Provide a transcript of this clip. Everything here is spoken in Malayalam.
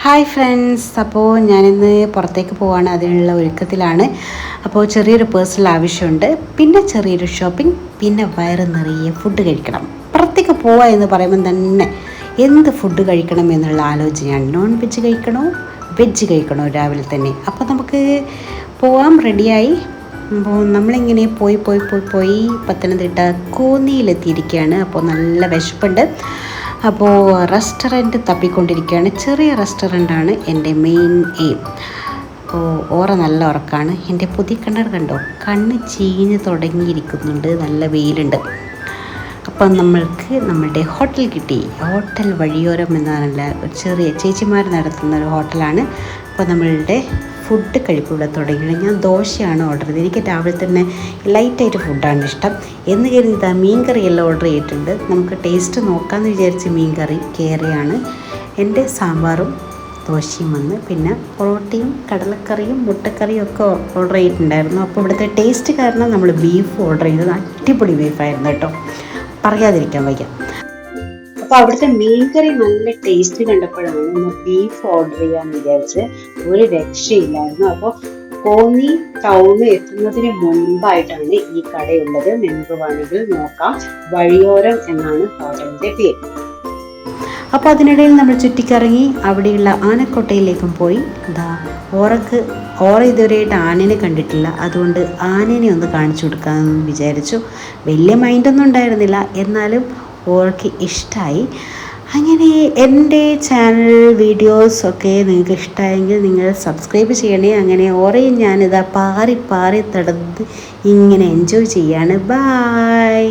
ഹായ് ഫ്രണ്ട്സ്, അപ്പോൾ ഞാനിന്ന് പുറത്തേക്ക് പോവാണ്. അതിനുള്ള ഒരുക്കത്തിലാണ്. അപ്പോൾ ചെറിയൊരു പേഴ്സണൽ ആവശ്യമുണ്ട്, പിന്നെ ചെറിയൊരു ഷോപ്പിംഗ്, പിന്നെ വയറ് നിറയെ ഫുഡ് കഴിക്കണം. പുറത്തേക്ക് പോവുക എന്ന് പറയുമ്പോൾ തന്നെ എന്ത് ഫുഡ് കഴിക്കണം എന്നുള്ള ആലോചനയാണ്. നോൺ വെജ് കഴിക്കണോ വെജ് കഴിക്കണോ രാവിലെ തന്നെ. അപ്പോൾ നമുക്ക് പോവാം. റെഡിയായി. അപ്പോൾ നമ്മളിങ്ങനെ പോയി പത്തനംതിട്ട കോന്നിയിലെത്തിയിരിക്കുകയാണ്. അപ്പോൾ നല്ല വിശപ്പുണ്ട്. അപ്പോൾ റെസ്റ്റോറൻറ്റ് തപ്പിക്കൊണ്ടിരിക്കുകയാണ്. ചെറിയ റെസ്റ്റോറൻ്റാണ് എൻ്റെ മെയിൻ എയിം. അപ്പോൾ ഓറ നല്ല ഉറക്കമാണ്. എൻ്റെ പുതിയ കിണർ കണ്ടോ, കണ്ണ് ചീഞ്ഞ് തുടങ്ങിയിരിക്കുന്നുണ്ട്. നല്ല വെയിലുണ്ട്. അപ്പം നമ്മൾക്ക് നമ്മളുടെ ഹോട്ടൽ കിട്ടി. ഹോട്ടൽ വഴിയോരം എന്നാണല്ല, ഒരു ചെറിയ ചേച്ചിമാർ നടത്തുന്ന ഒരു ഹോട്ടലാണ്. അപ്പോൾ നമ്മളുടെ ഫുഡ് കഴിപ്പിവിടെ തുടങ്ങിയത്. ഞാൻ ദോശയാണ് ഓർഡർ ചെയ്തത്. എനിക്ക് രാവിലെ തന്നെ ലൈറ്റായിട്ട് ഫുഡാണ് ഇഷ്ടം എന്ന് കരുതി മീൻ കറിയെല്ലാം ഓർഡർ ചെയ്തിട്ടുണ്ട്. നമുക്ക് ടേസ്റ്റ് നോക്കാമെന്ന് വിചാരിച്ച് മീൻ കറി കയറിയാണ്. എൻ്റെ സാമ്പാറും ദോശയും വന്ന്, പിന്നെ പൊറോട്ടയും കടലക്കറിയും മുട്ടക്കറിയും ഒക്കെ ഓർഡർ ചെയ്തിട്ടുണ്ടായിരുന്നു. അപ്പോൾ ഇവിടുത്തെ ടേസ്റ്റ് കാരണം നമ്മൾ ബീഫ് ഓർഡർ ചെയ്തത്. അടിപൊളി ബീഫായിരുന്നു കേട്ടോ, പറയാതിരിക്കാൻ വയ്യ. അപ്പോൾ അവിടുത്തെ മീൻകറി നല്ല ടേസ്റ്റ് കണ്ടപ്പോഴാണ് നമ്മൾ ബീഫ് ഓർഡർ ചെയ്യാന്ന് വിചാരിച്ച്. ഒരു രക്ഷയില്ലായിരുന്നു. അപ്പോൾ കോന്നി ടൗണിൽ എത്തുന്നതിന് മുൻപായിട്ടാണ് ഈ കടയുള്ളത്. നിങ്ങൾക്ക് വേണമെങ്കിൽ നോക്കാം. വഴിയോരം എന്നാണ് ഹോട്ടലിന്റെ പേര്. അപ്പോൾ അതിനിടയിൽ നമ്മൾ ചുറ്റിക്കറങ്ങി അവിടെയുള്ള ആനക്കോട്ടയിലേക്കും പോയി. ഓറ ഇതുവരെയായിട്ട് ആനനെ കണ്ടിട്ടില്ല, അതുകൊണ്ട് ആനനെ ഒന്ന് കാണിച്ചു കൊടുക്കാമെന്ന് വിചാരിച്ചു. വലിയ മൈൻഡൊന്നും ഉണ്ടായിരുന്നില്ല, എന്നാലും ഓർക്ക് ഇഷ്ടമായി. അങ്ങനെ എൻ്റെ ചാനൽ വീഡിയോസൊക്കെ നിങ്ങൾക്ക് ഇഷ്ടമായെങ്കിൽ നിങ്ങൾ സബ്സ്ക്രൈബ് ചെയ്യണേ. അങ്ങനെ ഓറയും ഞാനിതാ പാറി തടന്ന് ഇങ്ങനെ എൻജോയ് ചെയ്യാണ്. ബായ്.